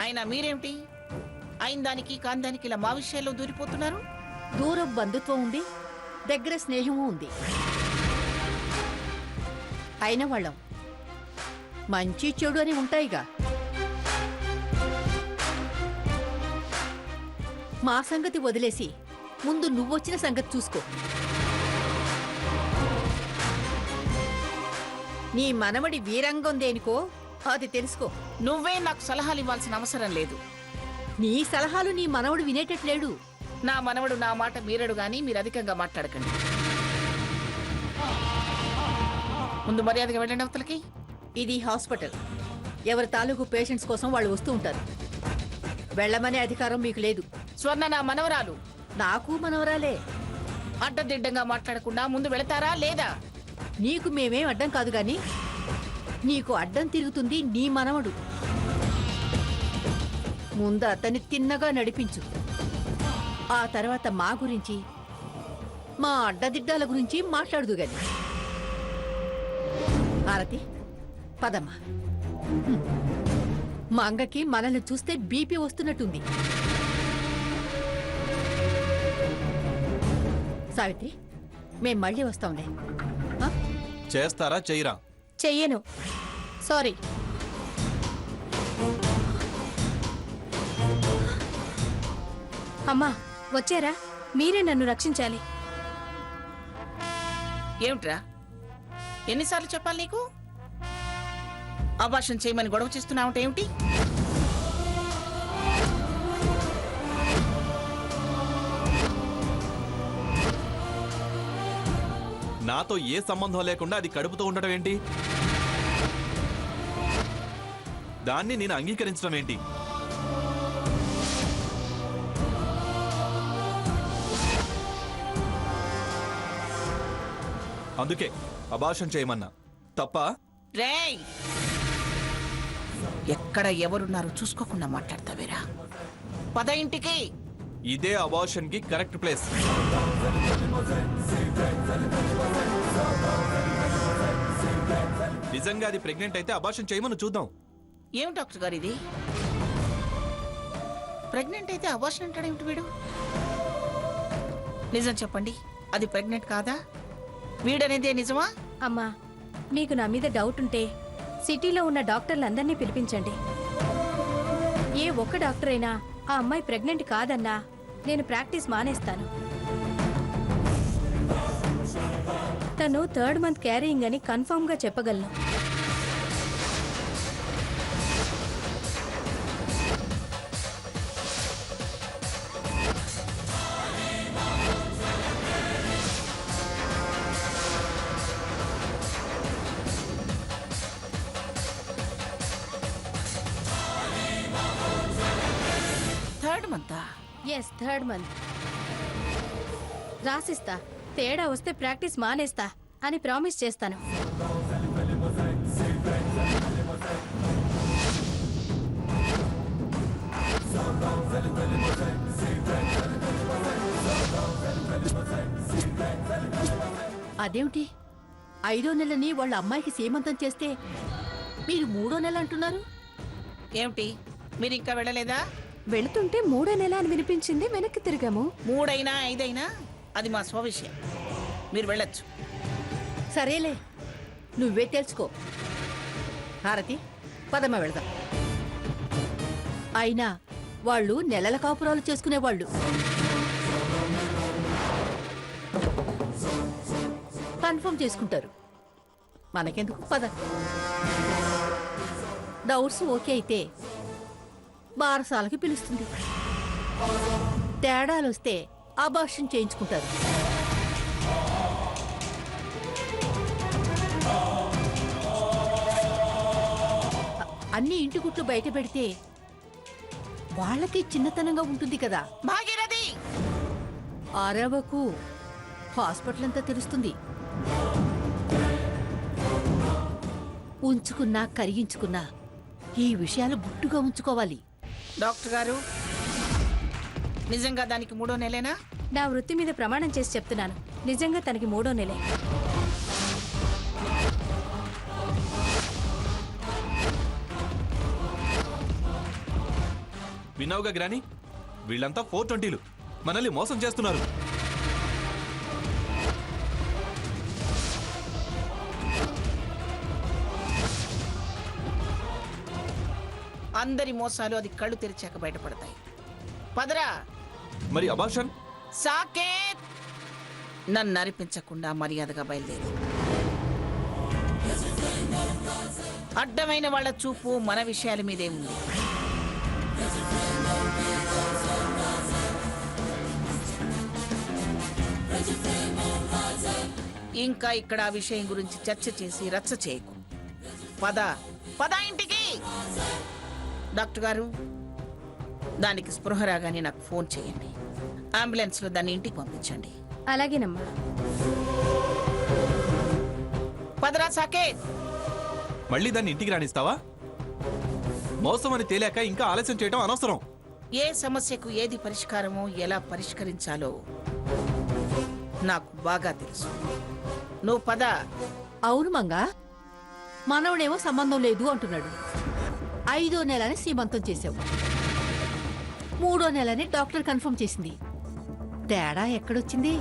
అయినా మీరేమిటి అయిన దానికి కాని దానికి ఇలా మా విషయాల్లో దూరిపోతున్నారు? దూరం బంధుత్వం ఉంది, దగ్గర స్నేహము ఉంది. అయిన వాళ్ళం మంచి చెడు అని ఉంటాయిగా. మా సంగతి వదిలేసి ముందు నువ్వొచ్చిన సంగతి చూసుకో. నీ మనవడి వీరంగం దేనికో అది తెలుసుకో. నువ్వే నాకు సలహాలు ఇవ్వాల్సిన అవసరం లేదు. నీ సలహాలు నీ మనవడు వినేటట్లేడు. నా మనవడు నా మాట మీరడు గాని మీరు అధికంగా మాట్లాడకండి. ముందు మర్యాదగా వెళ్ళండి అవతలకి. ఇది హాస్పిటల్. ఎవరి తాలూకు పేషెంట్స్ కోసం వాళ్ళు వస్తూ ఉంటారు. వెళ్ళమనే అధికారం మీకు లేదు. స్వర్ణ నా మనవరాలు. నాకు మనవరాలే. అడ్డదిడ్డంగా మాట్లాడకుండా ముందు వెళతారా లేదా? నీకు మేమేం అడ్డం కాదు గాని నీకు అడ్డం తిరుగుతుంది నీ మనవడు. ముందు అతన్ని తిన్నగా నడిపించు. ఆ తర్వాత మా గురించి, మా అడ్డదిడ్డాల గురించి మాట్లాడుదు గాని. ఆరతి పదమ్మా. మా అంగకి మనల్ని చూస్తే బీపీ వస్తున్నట్టుంది. సావిత్రి, మేం మళ్ళీ వస్తాంలే. చేస్తారా చెయ్యరా? చెయ్యను, సారీ. అమ్మా వచ్చారా? మీరే నన్ను రక్షించాలి. ఏమిట్రా ఎన్నిసార్లు చెప్పాలి నీకు? అబార్షన్ చేయమని గొడవ చేస్తున్నావుంటే ఏమిటి? నాతో ఏ సంబంధం లేకుండా అది కడుపుతో ఉండటం ఏంటి? దాన్ని నేను అంగీకరించడం ఏంటి? అందుకే అబార్షన్ చేయమన్నా. తప్ప? రేయ్, ఎక్కడ ఎవరున్నారో చూసుకోకుండా మాట్లాడతావేరా? పద ఇంటికి. ఇదే అబార్షన్ కి కరెక్ట్ ప్లేస్. నిజంగా అది ప్రెగ్నెంట్ అయితే అబార్షన్ చేయమని చూద్దాం. ఏం డాక్టర్ గారు ఇది? ప్రెగ్నెంట్ అయితే అబార్షన్ అంటాడేమిటి వీడు? నిజం చెప్పండి, అది ప్రెగ్నెంట్ కాదా? వీడనేదే నిజమా? అమ్మా మీకు నా మీద డౌట్ ఉంటే సిటీలో ఉన్న డాక్టర్లందరినీ పిలిపించండి. ఏ ఒక్క డాక్టర్ అయినా ఆ అమ్మాయి ప్రెగ్నెంట్ కాదన్నా నేను ప్రాక్టీస్ మానేస్తాను. తను 3rd మంత్ క్యారీయింగ్ అని కన్ఫర్మ్ గా చెప్పగలను. Yes, 3rd month. రాసిస్తా. తేడా వస్తే ప్రాక్టీస్ మానేస్తా అని ప్రామిస్ చేస్తాను. అదేమిటి 5వ నెలని వాళ్ళ అమ్మాయికి సీమంతం చేస్తే మీరు 3వ నెల అంటున్నారు? ఏమిటి మీరు ఇంకా వెళ్ళలేదా? వెళుతుంటే 3వ నెల అని వినిపించింది, వెనక్కి తిరిగాము. 3 అయినా 5 అయినా అది మా స్వవిషయం. మీరు వెళ్ళొచ్చు. సరేలే, నువ్వే తెలుసుకో. హారతి పదమ్మ వెళదాం. అయినా వాళ్ళు నెలల కాపురాలు చేసుకునేవాళ్ళు. కన్ఫర్మ్ చేసుకుంటారు. మనకెందుకు? పద. డౌట్స్ ఓకే అయితే బారసాలకి పిలుస్తుంది. తేడాలొస్తే అబార్షన్ చేయించుకుంటారు. అన్ని ఇంటి గుట్లు బయట పెడితే వాళ్ళకి చిన్నతనంగా ఉంటుంది కదా. భాగీరథి, అరవకు, హాస్పిటల్ అంతా తెలుస్తుంది. ఉంచుకున్నా కరిగించుకున్నా ఈ విషయాలు గుట్టుగా ఉంచుకోవాలి. డాక్టర్ గారు, నిజంగా దానికి 3వ నెలేనా? నా వృత్తి మీద ప్రమాణం చేసి చెప్తున్నాను, నిజంగా తనకి 3వ నెలే. విన్నావుగా గ్రాని, వీళ్ళంతా 420లు మనల్ని మోసం చేస్తున్నారు. అందరి మోసాలు అది కళ్ళు తెరిచాక బయటపడతాయి. పదరా. మరి అబార్షన్? సాకేత్, నన్ను నరిపించకుండా మర్యాదగా బయలుదేరు. అడ్డమైన వాళ్ళ చూపు మన విషయాల మీదే ఉంది. ఇంకా ఇక్కడ ఆ విషయం గురించి చర్చ చేసి రచ్చ చేయకు. పద పద ఇంటికి. డాక్టర్ గారు, దానికి స్పృహ రాగానే నాకు ఫోన్ చేయండి. అంబులెన్స్లో దాన్ని ఇంటికి పంపించండి. అలాగేనమ్మా. పదరా సాకేత్. మళ్ళీ దాన్ని ఇంటికి రాణిస్తావా? మోసం అని తేలాక ఇంకా ఆలస్యం చేయడం అనవసరం. ఏ సమస్యకు ఏది పరిష్కారమో ఎలా పరిష్కరించాలో నాకు బాగా తెలుసు. నువ్వు పద. అవును మంగా, మనవడేమో సంబంధం లేదు అంటున్నాడు. 5వ నెలని సీమంతం చేసావు. 3వ నెలని డాక్టర్ కన్ఫర్మ్ చేసింది. తేడా ఎక్కడొచ్చింది?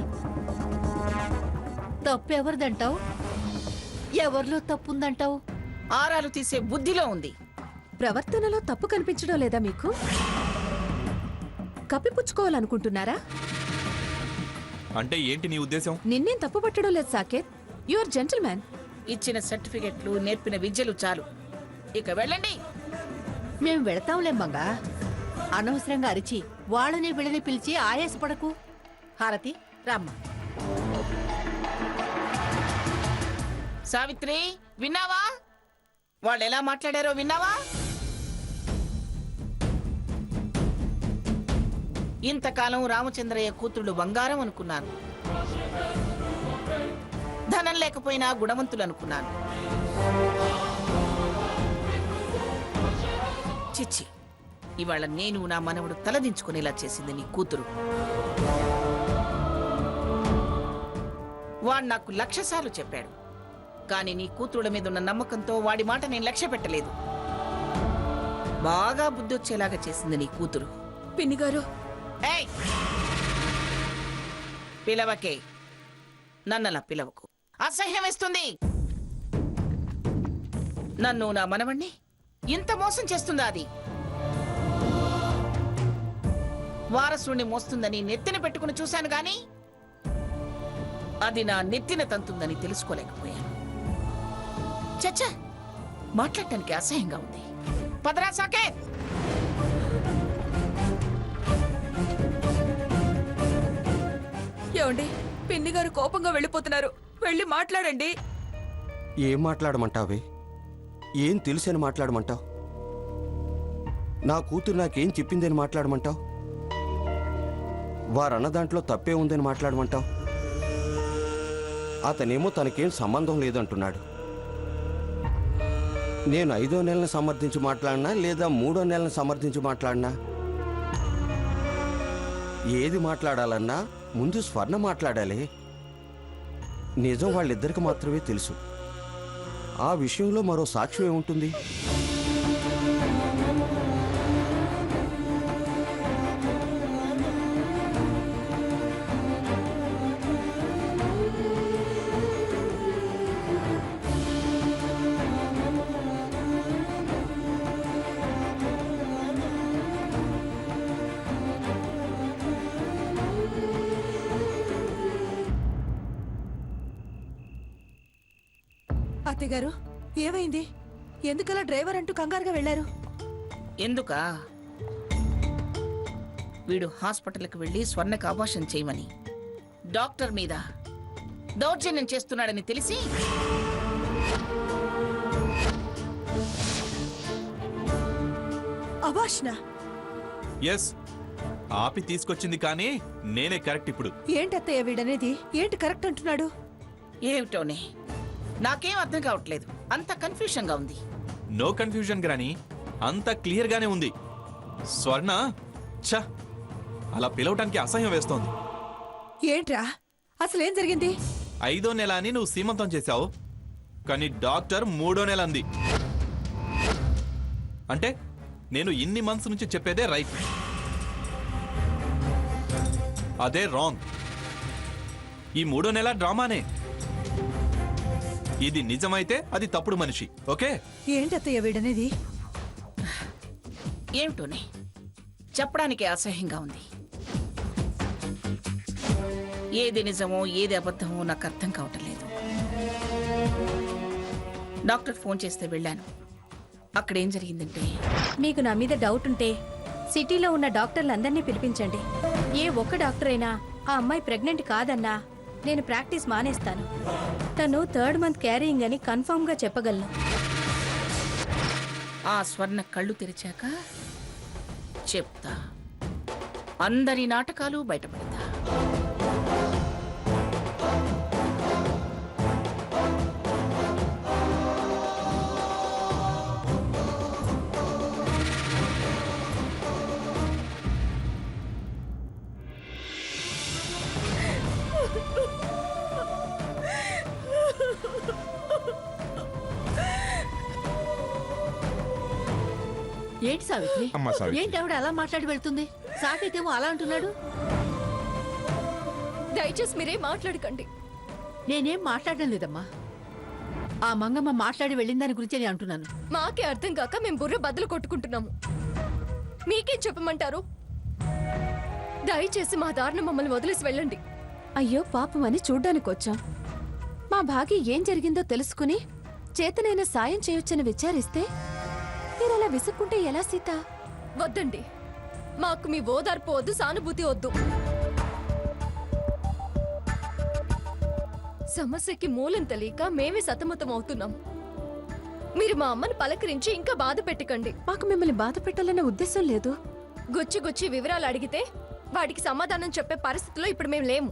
తప్పు ఎవరిదంటావు? ఎవరిలో తప్పుందంటావు? ఆరాలు తీసే బుద్ధిలో ఉంది. ప్రవర్తనలో తప్పు కనిపించడం లేదా మీకు? కప్పిపుచ్చుకోవాలనుకుంటున్నారా? అంటే ఏంటి నీ ఉద్దేశం? నిన్నేం తప్పు పట్టడం లేదు Saketh. You are gentleman. ఇచ్చిన సర్టిఫికెట్లు, నేర్పిన విద్యలు చాలు. ఇక వెళ్ళండి. మేం వెళతాంలే మంగా. అనవసరంగా అరిచి వాళ్ళని వీళ్ళని పిలిచి ఆయాసపడకు. హారతి రామ్మ. సావిత్రి, విన్నావా? వాళ్ళు ఎలా మాట్లాడారో విన్నావా? ఇంతకాలం రామచంద్రయ్య కూతుళ్ళు బంగారం అనుకున్నాను. ధనం లేకపోయినా గుణవంతులు అనుకున్నాను. చిచ్చి, ఇవాళ నేను నా మనవడు తలదించుకునేలా చేసింది నీ కూతురు. వాడు నాకు 1,00,000 సార్లు చెప్పాడు. కానీ నీ కూతురుల మీద ఉన్న నమ్మకంతో వాడి మాట నేను లక్ష్య పెట్టలేదు. బాగా బుద్ధొచ్చేలాగా చేసింది నీ కూతురు. పిన్ని గారు, ఏయ్! పిలవకే, నన్నలా పిలవకు. అసహ్యం వేస్తుంది. నన్ను నా మనవణ్ణి ఇంత మోసం చేస్తుందా అది? వారసుని మోస్తుందని నెత్తిన పెట్టుకుని చూశాను గాని అది నా నెత్తిన తంతుందని తెలుసుకోలేకపోయాను. చచ్చా, మాట్లాడటానికి అసహ్యంగా ఉంది. పదరా సాకేత్. ఏమండి, పిన్ని గారు కోపంగా వెళ్ళిపోతున్నారు. వెళ్ళి మాట్లాడండి. ఏం మాట్లాడమంటావే? ఏం తెలుసని మాట్లాడమంటావు? నా కూతురు నాకేం చెప్పిందని మాట్లాడమంటావు? వారన్న దాంట్లో తప్పే ఉందని మాట్లాడమంటావు? అతనేమో తనకేం సంబంధం లేదంటున్నాడు. నేను 5వ నెలను సమర్థించి మాట్లాడినా లేదా 3వ నెలను సమర్థించి మాట్లాడినా, ఏది మాట్లాడాలన్నా ముందు స్వర్ణ మాట్లాడాలి. నిజం వాళ్ళిద్దరికి మాత్రమే తెలుసు. ఆ విషయంలో మరో సాక్ష్యం ఏముంటుంది? అత్తయ్య గారు, ఏమైంది? ఎందుకలా డ్రైవర్ అంటూ కంగారుగా వెళ్లారు? ఎందుకా? వీడు హాస్పిటల్కి వెళ్ళి స్వర్ణకు అబార్షన్ చేయమని డాక్టర్ మీద దౌర్జన్యం చేస్తున్నాడని తెలిసి అబార్షణ? ఎస్, ఆపి తీసుకొచ్చింది కానీ నేనే కరెక్ట్. ఇప్పుడు ఏంటత్తయ్య వీడనేది? ఏంటి కరెక్ట్ అంటున్నాడు? ఏమిటోనే నాకేం అర్థం కావట్లేదు. అంత కన్ఫ్యూషన్ గా ఉంది. నో కన్ఫ్యూజన్ గ్రాని, అంత క్లియర్ గానే ఉంది. స్వర్ణ ఛ, అలా పిలవటానికి అసహ్యం వేస్తోంది. ఏంట్రా అసలేం జరిగింది? 5వ నెల అని నువ్వు సీమంతం చేశావు, కానీ డాక్టర్ 3వ నెల అంది. అంటే నేను ఇన్ని మంత్స్ నుంచి చెప్పేదే రైట్, అదే రాంగ్. ఈ 3వ నెల డ్రామానే. ఇది నిజమైతే అది తప్పుడు మనిషి. ఓకే, ఏంటత్తయ్య వీడనేది? ఏమిటోనే చెప్పడానికి అసహ్యంగా ఉంది. ఏది నిజమో ఏది అబద్ధమో నాకు అర్థం కావటం లేదు. డాక్టర్ ఫోన్ చేస్తే వెళ్ళాను. అక్కడేం జరిగిందంటే, మీకు నా మీద డౌట్ ఉంటే సిటీలో ఉన్న డాక్టర్లందరినీ పిలిపించండి. ఏ ఒక్క డాక్టర్ అయినా ఆ అమ్మాయి ప్రెగ్నెంట్ కాదన్నా నేను ప్రాక్టీస్ మానేస్తాను. తను 3rd మంత్ క్యారీయింగ్ అని కన్ఫర్మ్గా చెప్పగలను. ఆ స్వర్ణ కళ్ళు తెరిచాక చెప్తా. అందరి నాటకాలు బయటపడతా. ఏంటి సావిత్రి? అమ్మా సావిత్రి. ఏంటి ఆవిడ అలా మాట్లాడి వెళ్తుంది? సాకేతేమో అలా అంటున్నాడు. దయచేసి మీరేం మాట్లాడకండి. నేనేం మాట్లాడడం లేదమ్మా. ఆ మంగమ్మ మాట్లాడి వెళ్ళిన దాని గురించి నేను అంటున్నాను. మాకే అర్థం కాక మేము బుర్ర బద్దలు కొట్టుకుంటున్నాము. మీకేం చెప్పమంటారు? దయచేసి మా దారిన మమ్మల్ని వదిలేసి వెళ్ళండి. అయ్యో పాపం అని చూడ్డానికి వచ్చాం. మా భాగ్య ఏం జరిగిందో తెలుసుకుని చేతనైన సాయం చేయొచ్చని విచారిస్తే మీరలా విసుక్కుంటే ఎలా సీత? వద్దండి, మాకు మీ ఓదార్పు వద్దు, సానుభూతి వద్దు. సమస్యకి మూలం తెలియక మేమే సతమతం అవుతున్నాం. మీరు మా అమ్మని పలకరించి ఇంకా బాధ పెట్టకండి. మాకు మిమ్మల్ని బాధ పెట్టాలన్న ఉద్దేశం లేదు. గుచ్చి గుచ్చి వివరాలు అడిగితే వాటికి సమాధానం చెప్పే పరిస్థితిలో ఇప్పుడు మేము లేము.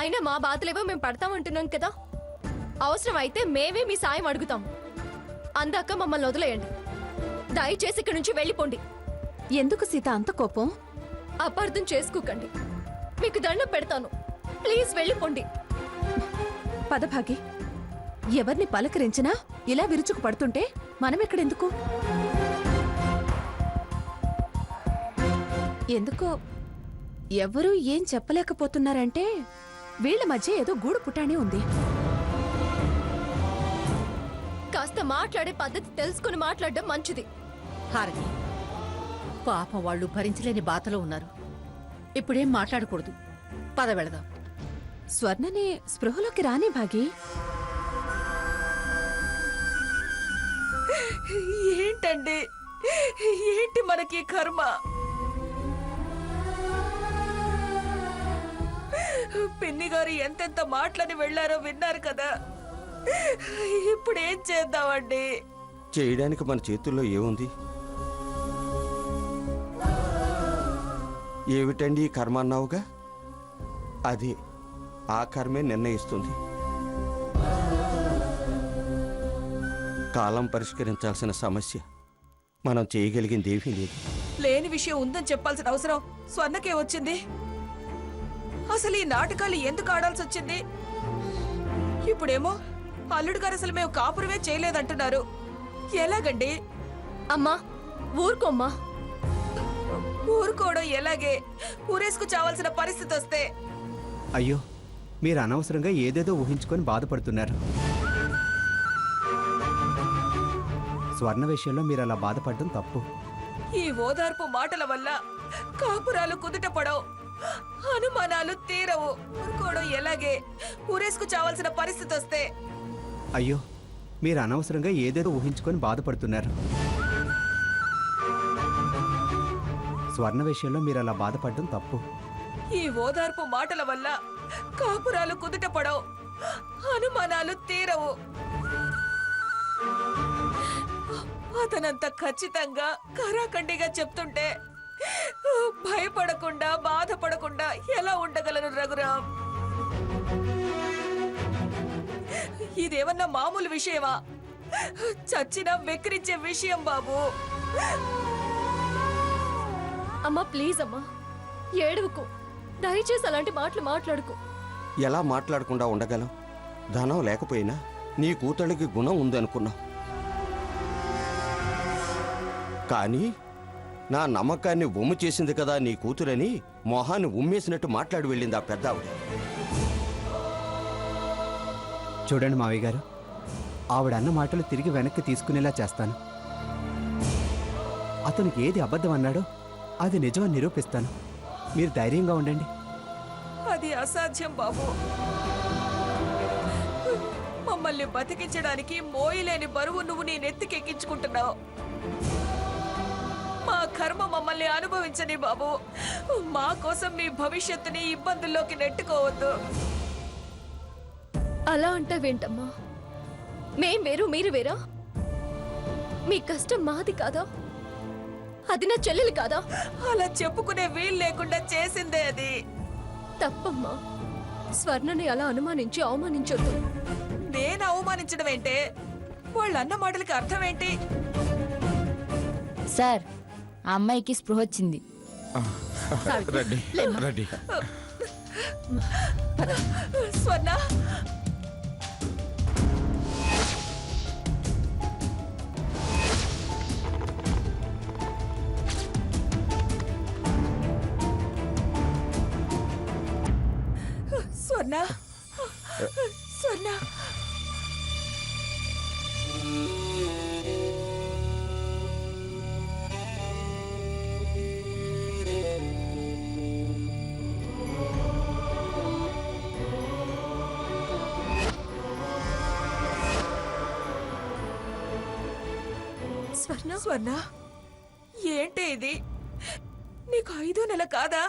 అయినా మా బాధలేవో మేము పడతామంటున్నాం కదా. అవసరం అయితే మేమే మీ సాయం అడుగుతాం. అందాక మమ్మల్ని వదిలేయండి. దయచేసి ఇక్కడి నుంచి వెళ్ళిపోండి. ఎందుకు సీత అంత కోపం? అపార్థం చేసుకోకండి. మీకు దండం పెడతాను. ప్లీజ్ వెళ్ళిపోండి. పద భాగి. ఎవరిని పలకరించినా ఇలా విరుచుకు పడుతుంటే మనమెక్కడెందుకు? ఎందుకో ఎవరూ ఏం చెప్పలేకపోతున్నారంటే వీళ్ళ మధ్య ఏదో గూడు పుటాణి ఉంది. కాస్త మాట్లాడే పద్ధతి తెలుసుకుని మాట్లాడడం మంచిది. హారతి, పాపం వాళ్ళు భరించలేని బాధలో ఉన్నారు. ఇప్పుడేం మాట్లాడకూడదు. పద వెళదాం. స్వర్ణని స్పృహలోకి రాని భాగి. ఏంటండి, ఏంటి మనకి కర్మ? పిన్ని గారు ఎంతెంత మాటలని వెళ్ళారో విన్నారు కదా. ఇప్పుడు ఏం చేద్దామండి? చేయడానికి మన చేతుల్లో ఏముంది? ఏమిటండి ఈ కర్మ అన్నావుగా, అది ఆ కర్మే నిర్ణయిస్తుంది. కాలం పరిష్కరించాల్సిన సమస్య. మనం చేయగలిగింది ఏమీ లేదు. లేని విషయం ఉందని చెప్పాల్సిన అవసరం స్వర్ణకే వచ్చింది. అసలు ఈ నాటకాలు ఎందుకు ఆడాల్సి వచ్చింది? ఇప్పుడేమో అల్లుడు గారు అసలు మేము కాపురమే చేయలేదంటున్నారు. ఎలాగండి? అమ్మా ఊరుకోమ్మా. ఊరుకోవడం ఎలాగే? ఊరేసుకు చావాల్సిన పరిస్థితి వస్తే? అయ్యో, మీరు అనవసరంగా ఏదేదో ఊహించుకొని బాధపడుతున్నారు. స్వర్ణ విషయంలో మీరు అలా బాధపడడం తప్పు. ఈ ఓదార్పు మాటల వల్ల కాపురాలు కుదుట పడవు, అనుమానాలు తీరవు. ఊరుకోవడం ఎలాగే? ఊరేసుకు చావాల్సిన పరిస్థితి వస్తే? అయ్యో, మీరు అనవసరంగా ఏదేదో ఊహించుకొని బాధపడుతున్నారు. స్వర్ణ విషయంలో మీరు అలా బాధపడడం తప్పు. ఈ ఓదార్పు మాటల వల్ల కాపురాలు కుదుట పడవు, అనుమానాలు తీరవు. అతనంత ఖచ్చితంగా కరాఖండిగా చెప్తుంటే భయపడకుండా బాధపడకుండా ఎలా ఉండగలను రఘురాం? ఇదేమన్నా మామూలు విషయమా? చచ్చినా వెక్కిరించే విషయం బాబు. అమ్మా ప్లీజ్ అమ్మా, ఏడవకు. దయచేసి అలాంటి మాటలు మాట్లాడుకో. ఎలా మాట్లాడకుండా ఉండగలం? ధనం లేకపోయినా నీ కూతుళ్ళకి గుణం ఉందనుకున్నావు. కానీ నా నమ్మకాన్ని ఉమ్ము చేసింది కదా నీ కూతురని మొహాన్ని ఉమ్మేసినట్టు మాట్లాడి వెళ్ళింది ఆ పెద్ద ఆవిడ. చూడండి మావయ్య గారు, ఆవిడ అన్న మాటలు తిరిగి వెనక్కి తీసుకునేలా చేస్తాను. అతనికి ఏది అబద్ధం అన్నాడో అది నిజమని నిరూపిస్తాను. మీరు ధైర్యంగా ఉండండి. అది అసాధ్యం బాబు. మమ్మల్ని బతికించడానికి మోయలేని బరువు నువ్వు నీ నెత్తికెక్కించుకుంటున్నావు. మా కర్మ మమ్మల్ని అనుభవించని బాబు. మా కోసం మీ భవిష్యత్తుని ఇబ్బందుల్లోకి నెట్టుకోవద్దు. అలా అంటావేంటమ్మా? మేం వేరు మీరు వేరా? మీ కష్టం మాది కాదా? అది నా చెల్లెలు కాదా? అలా చెప్పుకునే వీలు లేకుండా చేసిందే అది. తప్పమ్మా. స్వర్ణని అలా అనుమానించి అవమానించొద్దు. నేను అవమానించడం ఏంటే? వాళ్ళు అన్న మాటలకి అర్థం ఏంటి? సార్, ఆ అమ్మాయికి స్పృహ వచ్చింది. రండి రండి. స్వర్ణ, స్వర్ణ, స్వర్ణ. స్వర్ణ, స్వర్ణ, ఏంటి ఇది? నీకు 5వ నెల కాదా?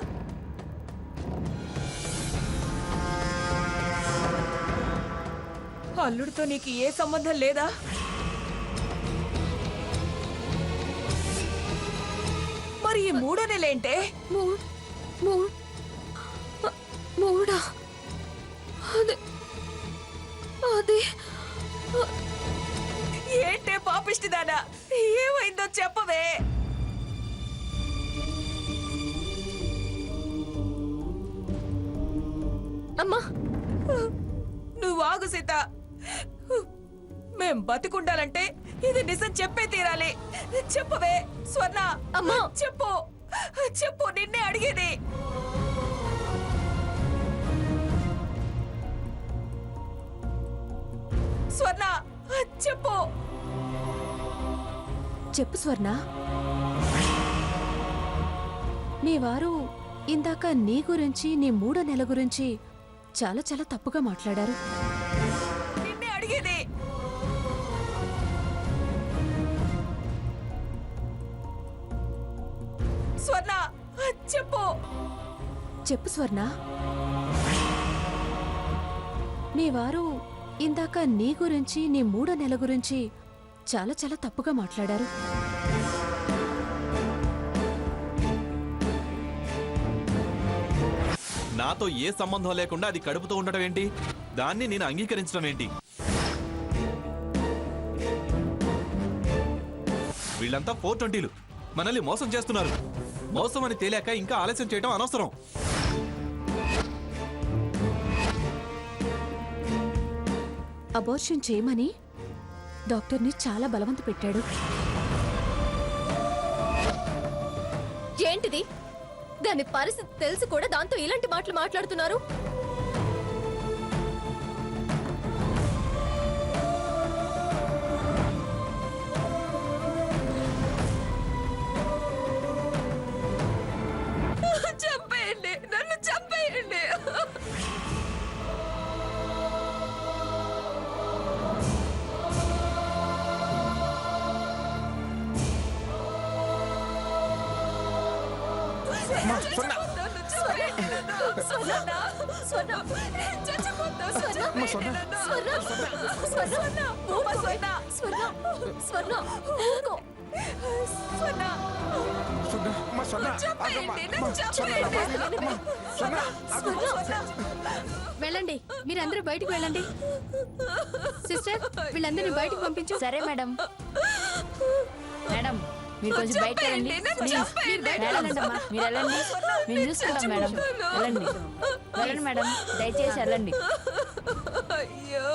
అల్లుడితో నీకు ఏ సంబంధం లేదా? మరి ఈ 3వ నెలేంటే? మూడా? అది ఏంటే పాపిష్టిదానా? ఏమైందో చెప్పవే. అమ్మా, నువ్వు ఆగు సీత. మేం బతికుండాలంటే ఇది నిజం చెప్పే తీరాలి. చెప్పవే స్వర్ణ. అమ్మా. చెప్పు, చెప్పు, నిన్నే అడిగేది. స్వర్ణ, చెప్పు. చెప్పు స్వర్ణ. మీ వారు ఇందాక నీ గురించి, నీ 3వ నెల గురించి చాలా చాలా తప్పుగా మాట్లాడారు. నిన్నే అడిగేది. స్వర్ణ, చెప్పు. చెప్పు స్వర్ణ. మీ వారు ఇందాక నీ గురించి, నీ 3వ నెల గురించి చాలా చాలా తప్పుగా మాట్లాడారు. నాతో ఏ సంబంధం లేకుండా అది కడుపుతూ ఉండటం ఏంటి? దాన్ని నేను అంగీకరించడం ఏంటి? వీళ్ళంతా 420లు మనల్ని మోసం చేస్తున్నారు. మోసం అని తేలాక ఇంకా ఆలస్యం చేయడం అనవసరం. అబార్షన్ చేయమని డాక్టర్ని చాలా బలవంత పెట్టాడు. ఏంటిది? దాని పరిస్థితి తెలిసి కూడా దాంతో ఇలాంటి మాటలు మాట్లాడుతున్నారు. చంపేయండి, నన్ను చంపేయండి. వెళ్ళండి, మీరందరూ బయటకు వెళ్ళండి. సిస్టర్, వీళ్ళందరినీ బయటకు పంపించు. సరే మేడం. మేడం, మీరు కొంచెం బయటకు వెళ్ళండి. మీరు బయటకు వెళ్ళండి అమ్మా. మీరు వెళ్ళండి, మేము చూసుకుంటాం మేడం. వెళ్ళండి వెళ్ళండి మేడం, దయచేసి వెళ్ళండి. అయ్యో.